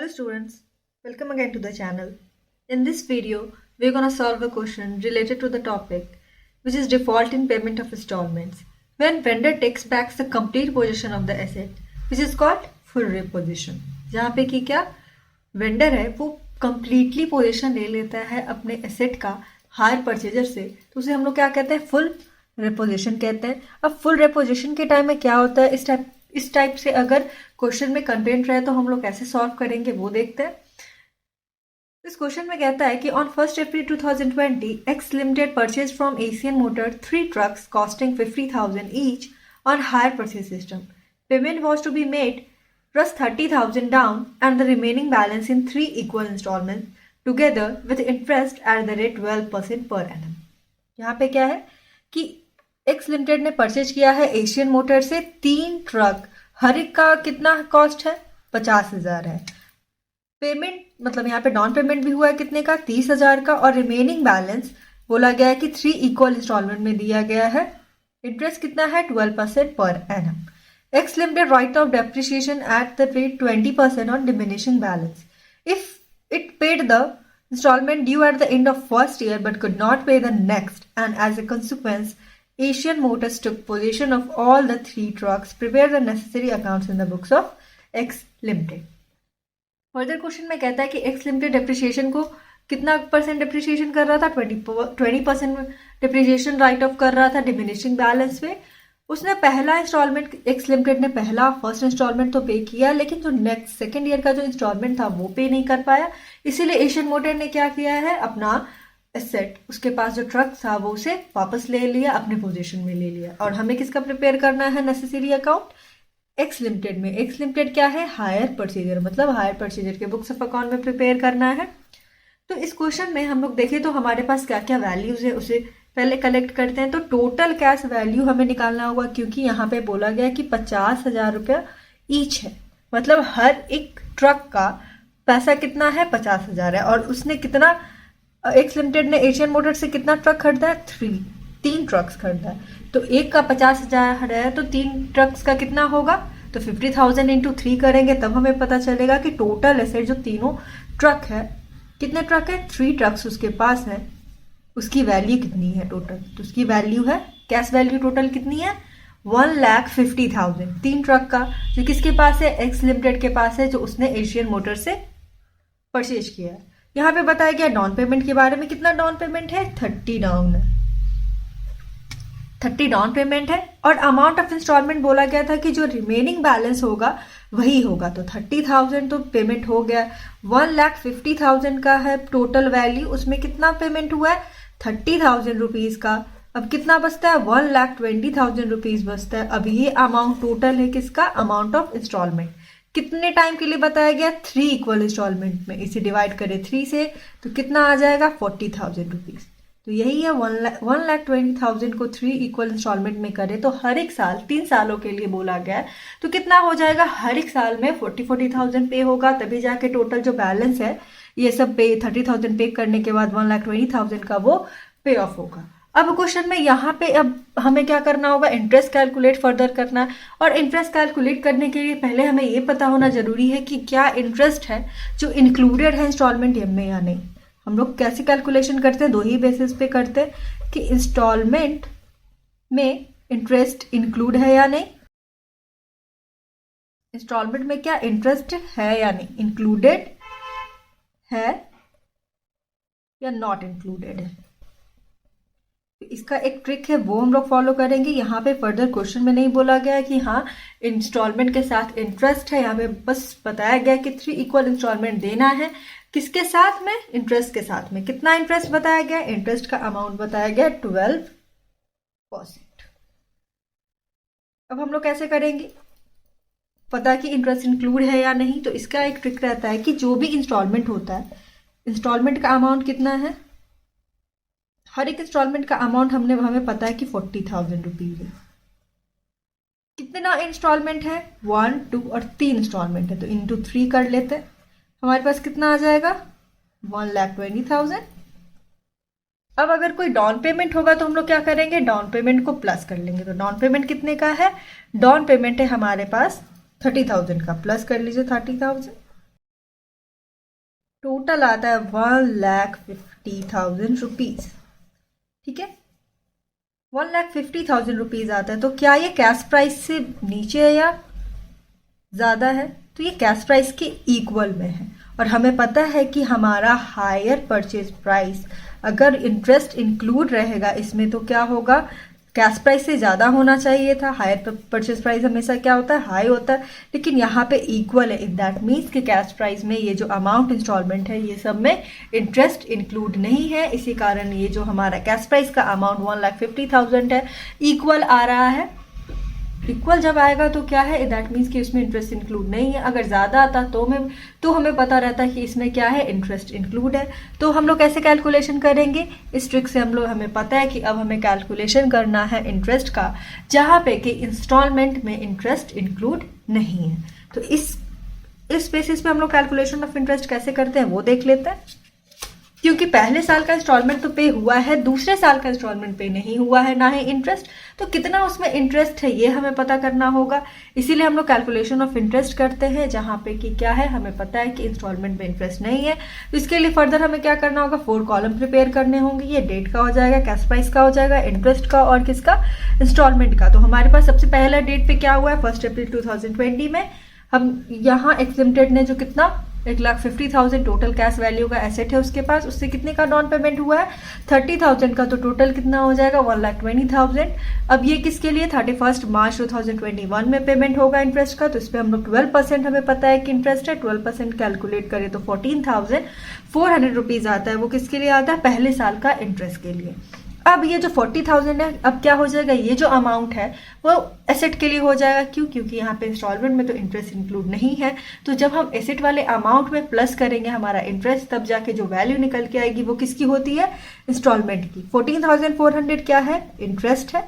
Hello students, welcome again to the channel. In this video, we're going to solve a question related to the topic which is default in payment of installments when vendor takes back the complete possession of the asset which is called full repossession. जहाँ पे कि क्या vendor है वो completely position ले लेता है अपने एसेट का हायर परचेजर से, तो उसे हम लोग क्या कहते हैं, फुल रेपोजिशन कहते हैं. अब फुल रेपोजिशन के टाइम में क्या होता है, इस टाइप से अगर क्वेश्चन में कंटेंट रहे तो हम लोग कैसे सॉल्व करेंगे वो देखते हैं. इस क्वेश्चन में कहता है कि ऑन 1 अप्रैल 2020 X limited purchase from Asian Motor 3 trucks costing 50,000 each on hire purchase system. Payment was to be made plus 30,000 down and the remaining balance in 3 equal installments together with interest at the rate 12% per annum. यहाँ पे क्या है कि x limited ने purchase किया है Asian motor से 3 truck, हर एक का कितना कॉस्ट है, 50,000 है. पेमेंट मतलब यहाँ पे डाउन पेमेंट भी हुआ है कितने का, 30,000 का, और रिमेनिंग बैलेंस बोला गया है कि 3 इक्वल इंस्टॉलमेंट में दिया गया है. इंटरेस्ट कितना है, 12% per annum. X Limited write off depreciation at the rate 20% on diminishing balance. If it paid the installment due at the end of first year but could not pay the next, and as a consequence, Asian Motors took possession of all the 3 trucks, prepare the necessary accounts in the books of X Limited. Further question में कहता है कि X Limited depreciation को कितना percent depreciation कर रहा था, 20% depreciation right of कर रहा था डिमिनिशिंग बैलेंस पे. उसने पहला इंस्टॉलमेंट, एक्स लिमिटेड ने फर्स्ट इंस्टॉलमेंट तो पे किया, लेकिन जो नेक्स्ट सेकेंड ईयर का जो इंस्टॉलमेंट था वो पे नहीं कर पाया. इसीलिए एशियन मोटर ने क्या किया है, अपना एसेट, उसके पास जो ट्रक था वो उसे वापस ले लिया, अपने पोजीशन में ले लिया. और हमें किसका प्रिपेयर करना है नेसेसरी अकाउंट, एक्स लिमिटेड में. एक्स लिमिटेड क्या है, हायर परचेजर, मतलब हायर परचेजर के बुक्स ऑफ अकाउंट में प्रिपेयर करना है. तो इस क्वेश्चन में हम लोग देखें तो हमारे पास क्या क्या वैल्यूज है उसे पहले कलेक्ट करते हैं. तो टोटल कैश वैल्यू हमें निकालना होगा, क्योंकि यहाँ पे बोला गया कि 50,000 रुपया ईच है, मतलब हर एक ट्रक का पैसा कितना है, 50,000 है. और उसने कितना, एक्स लिमिटेड ने एशियन मोटर से कितना ट्रक खरीदा है, 3 ट्रक्स खरीदा है. तो एक का 50,000 है तो 3 ट्रक्स का कितना होगा, तो 50,000 इंटू 3 करेंगे तब हमें पता चलेगा कि टोटल एसेट जो तीनों ट्रक है, कितने ट्रक है, 3 ट्रक्स उसके पास है, उसकी वैल्यू कितनी है टोटल. तो उसकी वैल्यू है, कैश वैल्यू टोटल कितनी है, 1,50,000. 3 ट्रक का जो किसके पास है, एक्स लिमिटेड के पास है, जो उसने एशियन मोटर से परचेज किया है. यहाँ पे बताया गया डाउन पेमेंट के बारे में. कितना डाउन पेमेंट है, 30 डाउन पेमेंट है. और अमाउंट ऑफ इंस्टॉलमेंट बोला गया था कि जो रिमेनिंग बैलेंस होगा वही होगा. तो 30,000 तो पेमेंट हो गया. 1,50,000 का है टोटल वैल्यू, उसमें कितना पेमेंट हुआ है, 30,000 रुपीज का. अब कितना बचता है, 1,20,000 रुपीज बचता है. अब ये अमाउंट टोटल है किसका, अमाउंट ऑफ इंस्टॉलमेंट. कितने टाइम के लिए बताया गया, 3 इक्वल इंस्टॉलमेंट में. इसे डिवाइड करें 3 से तो कितना आ जाएगा, 40,000 रुपीज. तो यही है 1,20,000 को 3 इक्वल इंस्टॉलमेंट में करें तो हर एक साल 3 सालों के लिए बोला गया है, तो कितना हो जाएगा, हर एक साल में 40,000 पे होगा. तभी जाके टोटल जो बैलेंस है ये सब पे 30,000 पे करने के बाद 1,20,000 का वो पे ऑफ होगा. अब क्वेश्चन में यहाँ पे अब हमें क्या करना होगा, इंटरेस्ट कैलकुलेट फर्दर करना है. और इंटरेस्ट कैलकुलेट करने के लिए पहले हमें ये पता होना जरूरी है कि क्या इंटरेस्ट है जो इंक्लूडेड है इंस्टॉलमेंट में या नहीं. हम लोग कैसे कैलकुलेशन करते हैं, 2 ही बेसिस पे करते हैं कि इंस्टॉलमेंट में इंटरेस्ट इंक्लूड है या नहीं, इंस्टॉलमेंट में क्या इंटरेस्ट है या नहीं, इंक्लूडेड है या नॉट इंक्लूडेड है. इसका एक ट्रिक है वो हम लोग फॉलो करेंगे. यहाँ पे फर्दर क्वेश्चन में नहीं बोला गया है कि हाँ इंस्टॉलमेंट के साथ इंटरेस्ट है, यहाँ पे बस बताया गया कि 3 इक्वल इंस्टॉलमेंट देना है. किसके साथ में, इंटरेस्ट के साथ में. कितना इंटरेस्ट बताया गया, इंटरेस्ट का अमाउंट बताया गया 12%. अब हम लोग कैसे करेंगे पता कि इंटरेस्ट इंक्लूड है या नहीं. तो इसका एक ट्रिक रहता है कि जो भी इंस्टॉलमेंट होता है, इंस्टॉलमेंट का अमाउंट कितना है, हर एक इंस्टॉलमेंट का अमाउंट हमें पता है कि 40,000 रुपीज है. कितना इंस्टॉलमेंट है, 1, 2 और 3 इंस्टॉलमेंट है, तो इंटू 3 कर लेते हैं. हमारे पास कितना आ जाएगा, 1,20,000. अब अगर कोई डाउन पेमेंट होगा तो हम लोग क्या करेंगे, डाउन पेमेंट को प्लस कर लेंगे. तो डाउन पेमेंट कितने का है, डाउन पेमेंट है हमारे पास 30,000 का, प्लस कर लीजिए 30,000. टोटल आता है 1,50,000 रुपीज़। ठीक है, 1,50,000 रुपीज़ आता है। तो क्या ये कैश प्राइस से नीचे है या ज़्यादा है? तो ये कैश प्राइस के इक्वल में है। और हमें पता है कि हमारा हायर परचेज प्राइस अगर इंटरेस्ट इंक्लूड रहेगा इसमें तो क्या होगा, कैश प्राइस से ज़्यादा होना चाहिए था। हायर परचेज प्राइस हमेशा क्या होता है, हाई होता है, लेकिन यहाँ पे इक्वल है। दैट मीन्स कि कैश प्राइस में ये जो अमाउंट इंस्टॉलमेंट है ये सब में इंटरेस्ट इंक्लूड नहीं है। इसी कारण ये जो हमारा कैश प्राइस का अमाउंट 1,50,000 है इक्वल आ रहा है। इक्वल जब आएगा तो क्या है, दैट मीन्स कि इसमें इंटरेस्ट इंक्लूड नहीं है। अगर ज़्यादा आता तो हमें पता रहता है कि इसमें क्या है, इंटरेस्ट इंक्लूड है। तो हम लोग कैसे कैलकुलेशन करेंगे, इस ट्रिक से हमें पता है कि अब हमें कैलकुलेशन करना है इंटरेस्ट का, जहाँ पे कि इंस्टॉलमेंट में इंटरेस्ट इंक्लूड नहीं है। तो इस बेसिस पे हम लोग कैलकुलेशन ऑफ इंटरेस्ट कैसे करते हैं वो देख लेते हैं। क्योंकि पहले साल का इंस्टॉलमेंट तो पे हुआ है, दूसरे साल का इंस्टॉलमेंट पे नहीं हुआ है, ना ही इंटरेस्ट, तो कितना उसमें इंटरेस्ट है ये हमें पता करना होगा। इसीलिए हम लोग कैलकुलेशन ऑफ इंटरेस्ट करते हैं, जहाँ पे कि क्या है, हमें पता है कि इंस्टॉलमेंट में इंटरेस्ट नहीं है। तो इसके लिए फर्दर हमें क्या करना होगा, 4 कॉलम प्रिपेयर करने होंगे। ये डेट का हो जाएगा, कैश प्राइस का हो जाएगा, इंटरेस्ट का और किसका, इंस्टॉलमेंट का। तो हमारे पास सबसे पहला डेट पे क्या हुआ है, 1 अप्रैल 2020 में हम यहाँ एग्जेम्प्टेड ने जो कितना 1,50,000 टोटल कैश वैल्यू का एसेट है उसके पास, उससे कितने का डाउन पेमेंट हुआ है 30,000 का। तो टोटल कितना हो जाएगा 1,20,000। अब ये किसके लिए 31 मार्च 2021 में पेमेंट होगा इंटरेस्ट का। तो इस पर हम लोग 12% हमें पता है कि इंटरेस्ट है, 12% कैलकुलेट करें तो 14,400 रुपीज़ आता है। वो किसके लिए आता है, पहले साल का इंटरेस्ट के लिए। अब ये जो 40,000 है, अब क्या हो जाएगा, ये जो अमाउंट है वो एसेट के लिए हो जाएगा। क्यों, क्योंकि यहाँ पे इंस्टॉलमेंट में तो इंटरेस्ट इंक्लूड नहीं है। तो जब हम एसेट वाले अमाउंट में प्लस करेंगे हमारा इंटरेस्ट, तब जाके जो वैल्यू निकल के आएगी वो किसकी होती है, इंस्टॉलमेंट की। 14,400 क्या है, इंटरेस्ट है।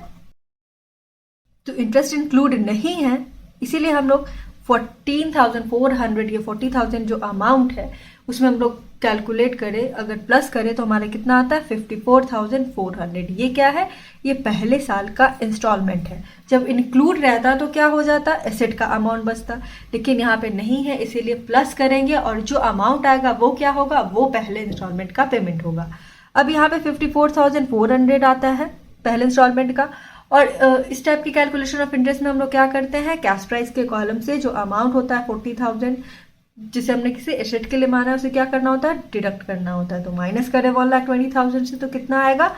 तो इंटरेस्ट इंक्लूड नहीं है, इसीलिए हम लोग 14,400 या 40,000 जो अमाउंट है उसमें हम लोग कैलकुलेट करें, अगर प्लस करें तो हमारा कितना आता है 54,400। ये क्या है, ये पहले साल का इंस्टॉलमेंट है। जब इंक्लूड रहता तो क्या हो जाता, एसेट का अमाउंट बचता, लेकिन यहाँ पे नहीं है, इसीलिए प्लस करेंगे और जो अमाउंट आएगा वो क्या होगा, वो पहले इंस्टॉलमेंट का पेमेंट होगा। अब यहाँ पे 54,400 आता है पहले इंस्टॉलमेंट का। और इस टाइप की कैलकुलेशन ऑफ इंटरेस्ट में हम लोग क्या करते हैं, कैश प्राइस के कॉलम से जो अमाउंट होता है 40,000 जिसे हमने किसी एसेट के लिए माना है उसे क्या करना होता है, डिडक्ट करना होता है। तो माइनस करें 1,20,000 से तो कितना आएगा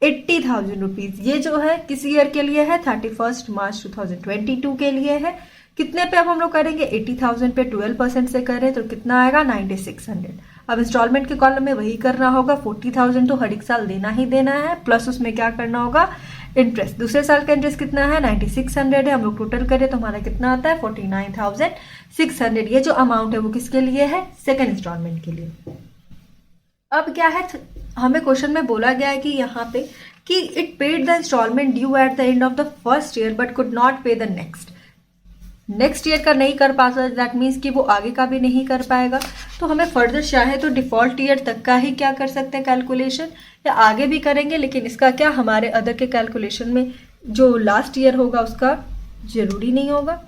80,000 रुपीज़। ये जो है किस ईयर के लिए है, 31 मार्च 2022 के लिए है। कितने पे अब हम लोग करेंगे, 80,000 पे 12% से करें तो कितना आएगा 9,600। अब इंस्टॉलमेंट के कॉलम में वही करना होगा, 40,000 तो हर एक साल देना ही देना है, प्लस उसमें क्या करना होगा, इंटरेस्ट। दूसरे साल का इंटरेस्ट कितना है 9,600 है। हम लोग टोटल करें तो हमारा कितना आता है 49,600। ये जो अमाउंट है वो किसके लिए है, सेकेंड इंस्टॉलमेंट के लिए। अब क्या है, हमें क्वेश्चन में बोला गया है कि यहाँ पे कि it paid the installment due at the end of the first year but could not pay the next year का नहीं कर पाता। दैट मीन्स कि वो आगे का भी नहीं कर पाएगा। तो हमें फर्दर चाहे तो डिफॉल्ट ईयर तक का ही क्या कर सकते हैं कैलकुलेशन, या आगे भी करेंगे, लेकिन इसका क्या हमारे अदर के कैलकुलेशन में जो लास्ट ईयर होगा उसका जरूरी नहीं होगा।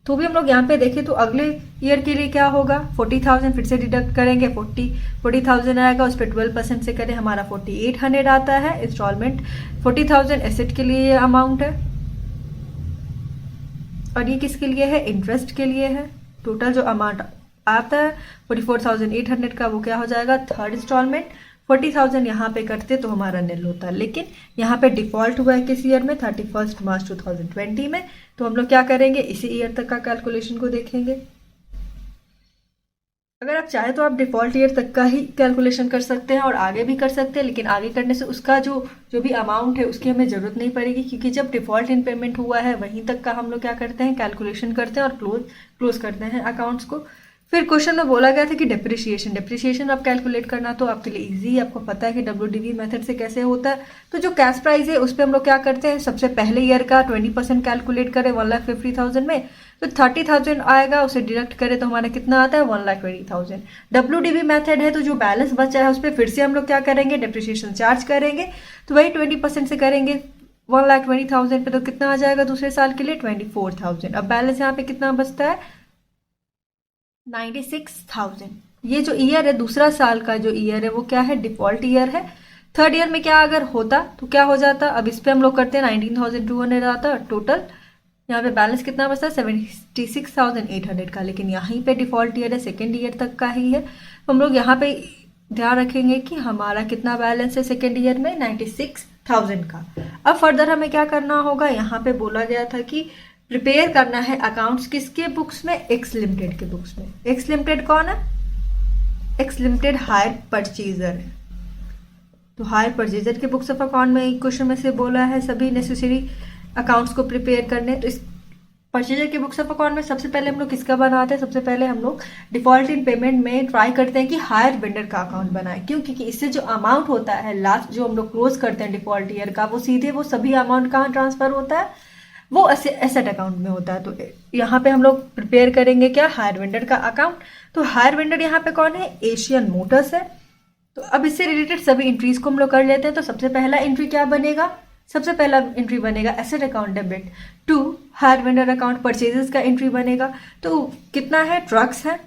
तो भी हम लोग यहाँ पे देखें तो अगले ईयर के लिए क्या होगा, 40,000 फिर से डिडक्ट करेंगे, 40,000 आएगा, उस पर 12% से करें हमारा 4,800 आता है इंस्टॉलमेंट। 40,000 एसेट के लिए अमाउंट है और ये किसके लिए है, इंटरेस्ट के लिए है। टोटल जो अमाउंट आता है 44,800 का वो क्या हो जाएगा थर्ड इंस्टॉलमेंट। 40,000 यहाँ पे करते तो हमारा निल होता है, लेकिन यहाँ पे डिफॉल्ट हुआ है किस ईयर में 31 मार्च 2020 में। तो हम लोग क्या करेंगे, इसी ईयर तक का कैलकुलेशन को देखेंगे। अगर आप चाहे तो आप डिफॉल्ट ईयर तक का ही कैलकुलेशन कर सकते हैं और आगे भी कर सकते हैं, लेकिन आगे करने से उसका जो भी अमाउंट है उसकी हमें ज़रूरत नहीं पड़ेगी, क्योंकि जब डिफॉल्ट इन पेमेंट हुआ है वहीं तक का हम लोग क्या करते हैं कैलकुलेशन करते हैं और क्लोज करते हैं अकाउंट्स को। फिर क्वेश्चन में बोला गया था कि डिप्रिशिएशन आप कैलकुलेट करना तो आपके लिए इजी है, आपको पता है कि WDV मेथड से कैसे होता है। तो जो कैश प्राइस है उस पर हम लोग क्या करते हैं, सबसे पहले ईयर का 20% कैलकुलेट करें 1,50,000 में, तो 30,000 आएगा, उसे डिडक्ट करें तो हमारा कितना आता है 1,20,000। WDV मेथड है तो जो बैलेंस बचा है उस पर फिर से हम लोग क्या करेंगे, डिप्रिशिएशन चार्ज करेंगे, तो वही 20% से करेंगे 1,20,000 पे, तो कितना आ जाएगा दूसरे साल के लिए 24,000। अब बैलेंस यहाँ पे कितना बचता है 96,000। ये जो ईयर है, दूसरा साल का जो ईयर है वो क्या है, डिफॉल्ट ईयर है। थर्ड ईयर में क्या अगर होता तो क्या हो जाता, अब इस पे हम लोग करते हैं 19,200 आता टोटल। यहाँ पे बैलेंस कितना बचता है 76,800 का, लेकिन यहीं पे डिफॉल्ट ईयर है, सेकेंड ईयर तक का ही है। तो हम लोग यहाँ पे ध्यान रखेंगे कि हमारा कितना बैलेंस है सेकेंड ईयर में, 96,000 का। अब फर्दर हमें क्या करना होगा, यहाँ पे बोला गया था कि प्रिपेयर करना है अकाउंट्स किसके बुक्स में, एक्स लिमिटेड के बुक्स में। एक्स लिमिटेड कौन है, एक्स लिमिटेड हायर परचेजर है। तो हायर परचेजर के बुक्स ऑफ अकाउंट में क्वेश्चन में से बोला है सभी नेसेसरी अकाउंट्स को प्रिपेयर करने। तो इस परचेजर के बुक्स ऑफ अकाउंट में सबसे पहले हम लोग किसका बनाते हैं, सबसे पहले हम लोग डिफॉल्ट इन पेमेंट में ट्राई करते हैं कि हायर वेंडर का अकाउंट बनाए। क्यों, क्योंकि इससे जो अमाउंट होता है लास्ट जो हम लोग क्लोज करते हैं डिफॉल्ट ईयर का, वो सीधे वो सभी अमाउंट कहाँ ट्रांसफर होता है, वो एसेट अकाउंट में होता है। तो यहाँ पे हम लोग प्रिपेयर करेंगे क्या, हायर वेंडर का अकाउंट। तो हायर वेंडर यहाँ पे कौन है, एशियन मोटर्स है। तो अब इससे रिलेटेड सभी एंट्रीज को हम लोग कर लेते हैं। तो सबसे पहला एंट्री क्या बनेगा, सबसे पहला एंट्री बनेगा asset account debit to hire vendor account purchases का एंट्री बनेगा। तो कितना है, ट्रक्स है।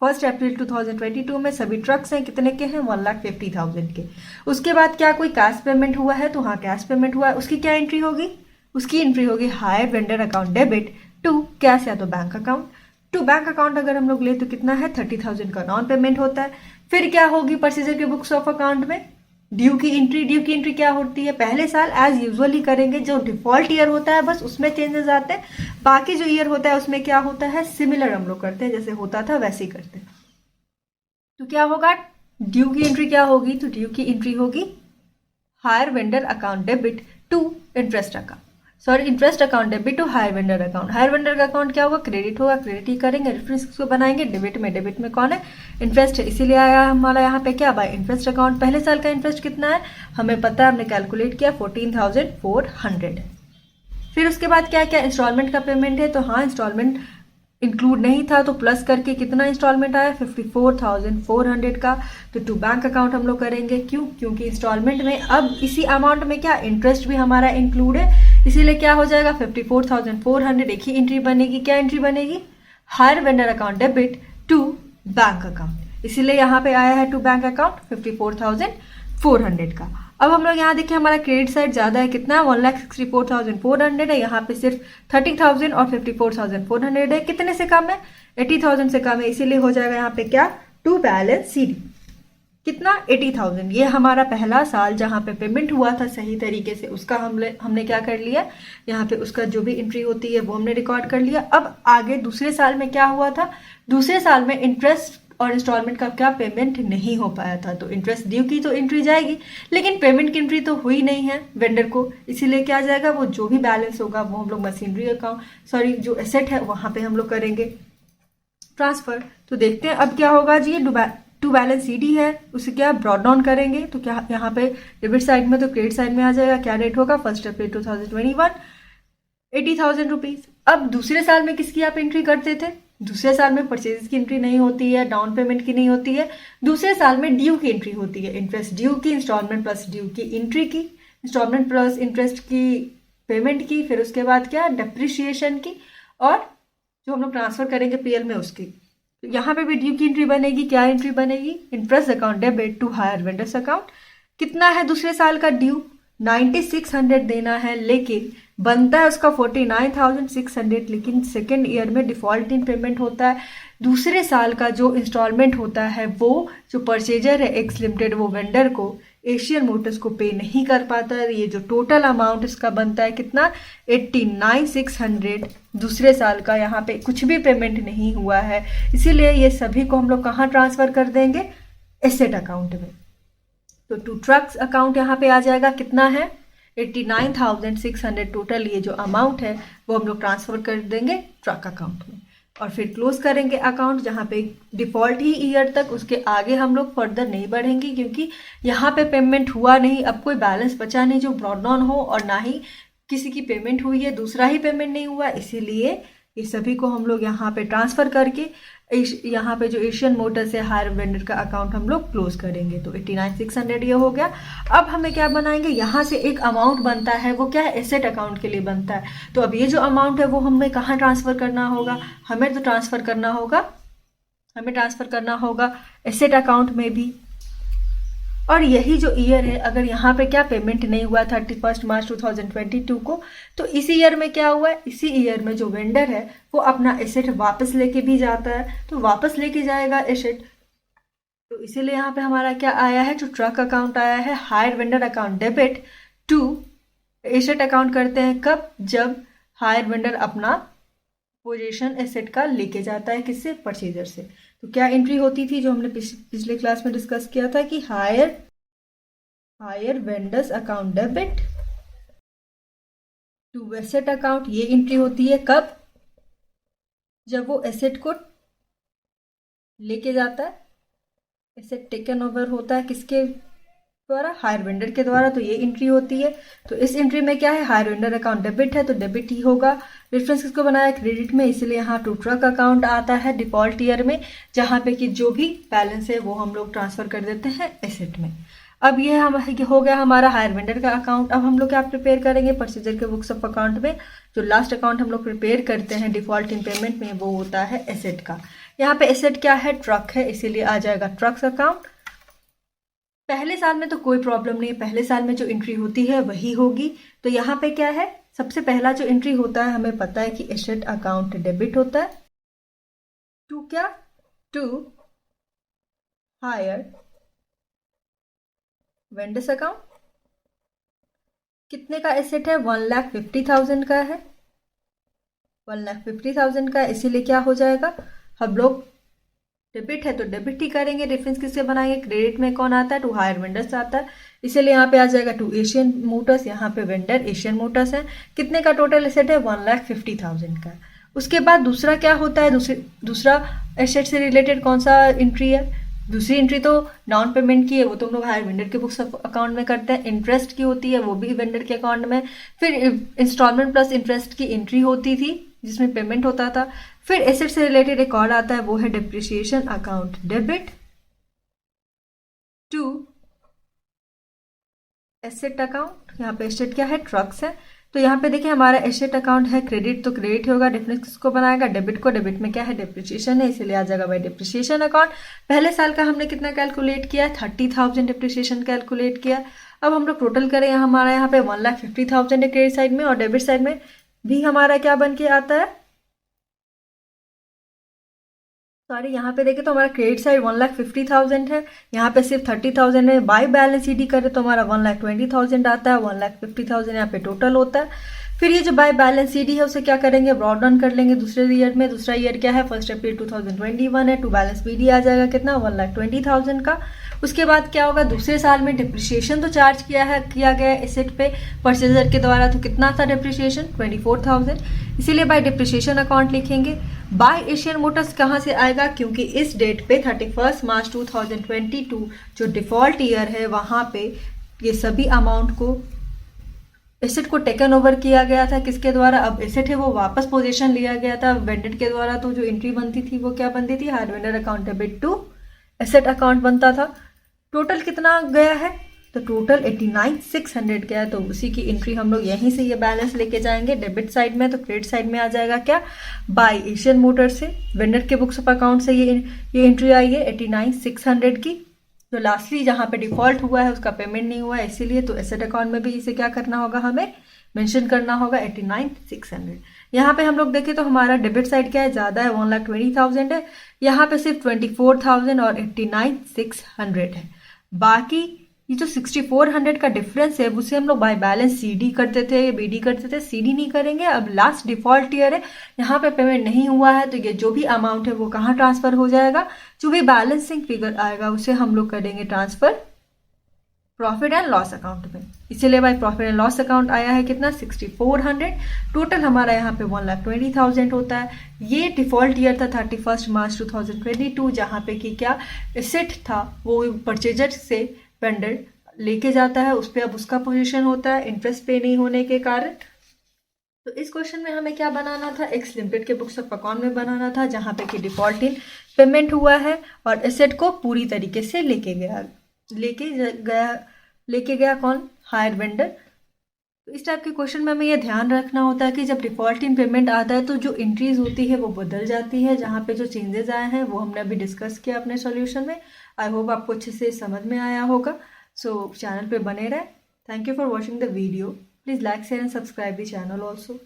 1 अप्रैल 2022 में सभी ट्रक्स हैं, कितने के हैं, 1,50,000 के। उसके बाद क्या कोई कैश पेमेंट हुआ है, तो हाँ कैश पेमेंट हुआ है, उसकी क्या एंट्री होगी, उसकी एंट्री होगी hire vendor account debit to cash या तो bank account. To bank account अगर हम लोग ले तो कितना है, 30,000 का नॉन पेमेंट होता है। फिर क्या होगी परचेजर के बुक्स ऑफ अकाउंट में, ड्यू की एंट्री। ड्यू की एंट्री क्या होती है, पहले साल एज यूजुअली करेंगे, जो डिफॉल्ट ईयर होता है बस उसमें चेंजेस आते हैं, बाकी जो ईयर होता है उसमें क्या होता है, सिमिलर हम लोग करते हैं, जैसे होता था वैसे ही करते हैं। तो क्या होगा, ड्यू की एंट्री क्या होगी, तो ड्यू की एंट्री होगी hire vendor account debit to interest account, sorry interest account debit to hire vendor account. Hire vendor का अकाउंट क्या होगा, क्रेडिट होगा, क्रेडिट ही करेंगे, रेफरेंस को बनाएंगे डेबिट में। डेबिट में कौन है, इंटरेस्ट है, इसीलिए आया हमारा यहाँ पे क्या, बाय इंटरेस्ट अकाउंट। पहले साल का इंटरेस्ट कितना है हमें पता है, हमने कैलकुलेट किया 14,400 है। फिर उसके बाद क्या क्या इंस्टॉलमेंट का पेमेंट है, तो हाँ इंस्टॉलमेंट इंक्लूड नहीं था तो प्लस करके कितना इंस्टॉलमेंट आया 54,400 का। तो टू बैंक अकाउंट हम लोग करेंगे, क्यों, क्योंकि इंस्टॉलमेंट में अब इसी अमाउंट में क्या इंटरेस्ट भी हमारा इंक्लूड है, इसीलिए क्या हो जाएगा 54,400। एक ही एंट्री बनेगी, क्या एंट्री बनेगी, hire vendor account debit to bank account, इसीलिए यहाँ पे आया है टू बैंक अकाउंट 54,400 का। अब हम लोग यहाँ देखिए हमारा क्रेडिट साइड ज्यादा है, कितना है 1,64,400 है, यहाँ पे सिर्फ 30,000 और 54,400 है, कितने से कम है 80,000 से कम है, इसीलिए हो जाएगा यहाँ पे क्या, टू बैलेंस सीडी कितना 80,000। ये हमारा पहला साल जहाँ पे पेमेंट हुआ था सही तरीके से, उसका हमने क्या कर लिया, यहाँ पे उसका जो भी एंट्री होती है वो हमने रिकॉर्ड कर लिया। अब आगे दूसरे साल में क्या हुआ था, दूसरे साल में इंटरेस्ट और इंस्टॉलमेंट का क्या पेमेंट नहीं हो पाया था, तो इंटरेस्ट ड्यू की तो एंट्री जाएगी, लेकिन पेमेंट की एंट्री तो हुई नहीं है वेंडर को, इसीलिए क्या जाएगा, वो जो भी बैलेंस होगा वो हम लोग मशीनरी अकाउंट, सॉरी जो एसेट है वहां पे हम लोग करेंगे ट्रांसफर। तो देखते हैं अब क्या होगा जी, टू बैलेंस सीडी है उसे क्या ब्रॉड डाउन करेंगे, तो क्या यहाँ पे डेबिट साइड में तो क्रेडिट साइड में आ जाएगा, क्या रेट होगा 1 अप्रैल 2021 80,000 रुपीज। अब दूसरे साल में किसकी आप एंट्री करते थे, दूसरे साल में परचेज की एंट्री नहीं होती है, डाउन पेमेंट की नहीं होती है, दूसरे साल में ड्यू की एंट्री होती है, इंटरेस्ट ड्यू की, इंस्टॉलमेंट प्लस ड्यू की एंट्री की, इंस्टॉलमेंट प्लस इंटरेस्ट की पेमेंट की, फिर उसके बाद क्या डेप्रिसिएशन की, और जो हम लोग ट्रांसफर करेंगे पीएल में उसकी। तो यहाँ पे भी ड्यू की एंट्री बनेगी, क्या एंट्री बनेगी, interest account debit to hire vendors account. कितना है दूसरे साल का ड्यू 9600 देना है, लेकिन बनता है उसका 49,600, लेकिन सेकेंड ईयर में डिफॉल्ट इन पेमेंट होता है। दूसरे साल का जो इंस्टॉलमेंट होता है वो जो परचेजर है एक्स लिमिटेड वो वेंडर को एशियन मोटर्स को पे नहीं कर पाता है। ये जो टोटल अमाउंट इसका बनता है कितना 89,600, दूसरे साल का यहाँ पे कुछ भी पेमेंट नहीं हुआ है, इसीलिए ये सभी को हम लोग कहाँ ट्रांसफर कर देंगे, एसेट अकाउंट में। तो टू ट्रक्स अकाउंट यहाँ पे आ जाएगा, कितना है 89,600 टोटल, ये जो अमाउंट है वो हम लोग ट्रांसफर कर देंगे ट्रक अकाउंट में, और फिर क्लोज करेंगे अकाउंट जहाँ पे डिफॉल्ट ही ईयर तक, उसके आगे हम लोग फर्दर नहीं बढ़ेंगे क्योंकि यहाँ पे पेमेंट हुआ नहीं, अब कोई बैलेंस बचा नहीं जो ब्रॉड डाउन हो, और ना ही किसी की पेमेंट हुई है, दूसरा ही पेमेंट नहीं हुआ, इसीलिए ये सभी को हम लोग यहाँ पे ट्रांसफर करके यहाँ पे जो एशियन मोटर्स है हायर वेंडर का अकाउंट हम लोग क्लोज करेंगे। तो 89,600 ये हो गया। अब हमें क्या बनाएंगे, यहाँ से एक अमाउंट बनता है, वो क्या है एसेट अकाउंट के लिए बनता है। तो अब ये जो अमाउंट है वो हमें कहाँ ट्रांसफर करना होगा, हमें तो ट्रांसफर करना होगा हमें ट्रांसफ़र करना होगा एसेट अकाउंट में भी। और यही जो ईयर है, अगर यहाँ पे क्या पेमेंट नहीं हुआ 31 मार्च 2022 को, तो इसी ईयर में क्या हुआ है, इसी ईयर में जो वेंडर है वो अपना एसेट वापस लेके भी जाता है, तो वापस लेके जाएगा एसेट। तो इसीलिए यहाँ पे हमारा क्या आया है, जो ट्रक अकाउंट आया है, hire vendor account debit to asset account करते हैं कब, जब हायर वेंडर अपना पोजीशन एसेट का लेके जाता है, किससे, परचेजर से। तो क्या एंट्री होती थी जो हमने पिछले क्लास में डिस्कस किया था कि hire vendors account debit to asset account. ये एंट्री होती है कब, जब वो एसेट को लेके जाता है, एसेट टेकन ओवर होता है किसके द्वारा, हायर वेंडर के द्वारा, तो ये एंट्री होती है। तो इस एंट्री में क्या है, हायर वेंडर अकाउंट डेबिट है तो डेबिट ही होगा। रेफरेंस किसको बनाया, क्रेडिट में, इसलिए यहाँ टू ट्रक अकाउंट आता है डिफॉल्ट ईयर में, जहाँ पे कि जो भी बैलेंस है वो हम लोग ट्रांसफर कर देते हैं एसेट में। अब ये हो गया हमारा हायर वेंडर का अकाउंट। अब हम लोग क्या प्रिपेयर करेंगे, परचेजर के बुक्स ऑफ अकाउंट में जो लास्ट अकाउंट हम लोग प्रिपेयर करते हैं डिफॉल्ट इन पेमेंट में, वो होता है एसेट का। यहाँ पे एसेट क्या है, ट्रक है, इसीलिए आ जाएगा ट्रक्स अकाउंट। पहले साल में तो कोई प्रॉब्लम नहीं है, पहले साल में जो एंट्री होती है वही होगी। तो यहाँ पे क्या है, सबसे पहला जो एंट्री होता है, हमें पता है कि एसेट अकाउंट डेबिट होता है टू क्या, टू हायर वेंडर्स अकाउंट। कितने का एसेट है, 1,50,000 का है, 1,50,000 का, इसीलिए क्या हो जाएगा, हम लोग डेबिट है तो डेबिट ही करेंगे। रेफरेंस किससे बनाएंगे, क्रेडिट में कौन आता है, टू हायर वेंडर्स आता है, इसीलिए यहाँ पे आ जाएगा टू एशियन मोटर्स। यहाँ पे वेंडर एशियन मोटर्स है। कितने का टोटल एसेट है, 1,50,000 का। उसके बाद दूसरा क्या होता है, दूसरा एसेट से रिलेटेड कौन सा एंट्री है, दूसरी एंट्री तो डाउन पेमेंट की है, वो तो हम लोग हायर वेंडर के बुक्स अकाउंट में करते हैं। इंटरेस्ट की होती है, वो भी वेंडर के अकाउंट में। फिर इंस्टॉलमेंट प्लस इंटरेस्ट की एंट्री होती थी जिसमें पेमेंट होता था। फिर एसेट से रिलेटेड एक और आता है, वो है depreciation account debit to asset account. यहाँ पे एसेट क्या है, ट्रक्स है, तो यहाँ पे देखिए हमारा एसेट अकाउंट है क्रेडिट, तो क्रेडिट होगा। डिफरेंस किसको बनाएगा, डेबिट को। डेबिट में क्या है, डिप्रिसिएशन है, इसीलिए आ जाएगा भाई डिप्रिसिएशन अकाउंट। पहले साल का हमने कितना कैलकुलेट किया, 30,000 डिप्रिसिएशन कैलकुलेट किया। अब हम लोग टोटल करें, हमारा यहाँ पे 1,50,000 है क्रेडिट साइड में, और डेबिट साइड में भी हमारा क्या बन के आता है, सॉरी यहाँ पे देखें तो हमारा क्रेडिट साइड 1,50,000 है, यहाँ पे सिर्फ 30,000 है। बाय बैलेंस ईडी करें तो हमारा 1,20,000 आता है, 1,50,000 यहाँ पे टोटल होता है। फिर ये जो बाय बैलेंस ईडी है उसे क्या करेंगे, ब्रॉड डाउन कर लेंगे दूसरे ईयर में। दूसरा ईयर क्या है, 1 अप्रैल 2021 है, टू बैलेंस बीडी आ जाएगा कितना, 1,20,000 का। उसके बाद क्या होगा, दूसरे साल में डिप्रिसिएशन तो चार्ज किया गया एसेट पे परचेजर के द्वारा, तो कितना था डिप्रिसिएशन, 24,000, इसीलिए बाय डिप्रिसिएशन अकाउंट लिखेंगे। बाय एशियन मोटर्स कहाँ से आएगा, क्योंकि इस डेट पे 31 मार्च 2022 जो डिफॉल्ट ईयर है, वहाँ पे ये सभी अमाउंट को एसेट को टेकन ओवर किया गया था, किसके द्वारा, अब एसेट है वो वापस पोजीशन लिया गया था वेंडर के द्वारा। तो जो एंट्री बनती थी वो क्या बनती थी, hire vendor account debit to asset account बनता था। टोटल कितना गया है, तो टोटल 89,600 गया, तो उसी की एंट्री हम लोग यहीं से ये बैलेंस लेके जाएंगे डेबिट साइड में। तो क्रेडिट साइड में आ जाएगा क्या, बाय एशियन मोटर से, वेंडर के बुक्स ऑफ अकाउंट से ये एंट्री आई है 89,600 की। तो लास्टली जहाँ पे डिफॉल्ट हुआ है उसका पेमेंट नहीं हुआ है, इसीलिए तो एसेट अकाउंट में भी इसे क्या करना होगा, हमें मेंशन करना होगा 89,600। यहाँ पे हम लोग देखें तो हमारा डेबिट साइड क्या है, ज़्यादा है, 1,20,000 है, यहाँ पे सिर्फ 24,000 और 89,600 है। बाकी ये जो 6,400 का डिफरेंस है उसे हम लोग बाय बैलेंस सीडी करते थे, बीडी करते थे, सीडी नहीं करेंगे। अब लास्ट डिफॉल्ट ईयर है, यहाँ पे पेमेंट नहीं हुआ है, तो ये जो भी अमाउंट है वो कहाँ ट्रांसफर हो जाएगा, जो भी बैलेंसिंग फिगर आएगा उसे हम लोग करेंगे transfer profit and loss account में। इसीलिए भाई प्रॉफिट एंड लॉस अकाउंट आया है कितना, 6,400। टोटल हमारा यहाँ पे 1,20,000 होता है। ये डिफॉल्ट ईयर था 31 मार्च 2022, जहाँ पे कि क्या एसेट था वो परचेजर से वेंडर लेके जाता है, उस पर अब उसका पोजीशन होता है इंटरेस्ट पे नहीं होने के कारण। तो इस क्वेश्चन में हमें क्या बनाना था, एक्स लिमिटेड के बुक्स ऑफ अकाउंट में बनाना था, जहाँ पे कि डिफॉल्ट इन पेमेंट हुआ है और एसेट को पूरी तरीके से लेके गया कौन, हायर वेंडर। तो इस टाइप के क्वेश्चन में हमें यह ध्यान रखना होता है कि जब डिफ़ॉल्ट इन पेमेंट आता है तो जो एंट्रीज होती है वो बदल जाती है, जहाँ पे जो चेंजेस आए हैं वो हमने अभी डिस्कस किया अपने सॉल्यूशन में। आई होप आपको अच्छे से समझ में आया होगा। सो चैनल पे बने रहें। Thank you for watching the video. Please like share and subscribe the channel also.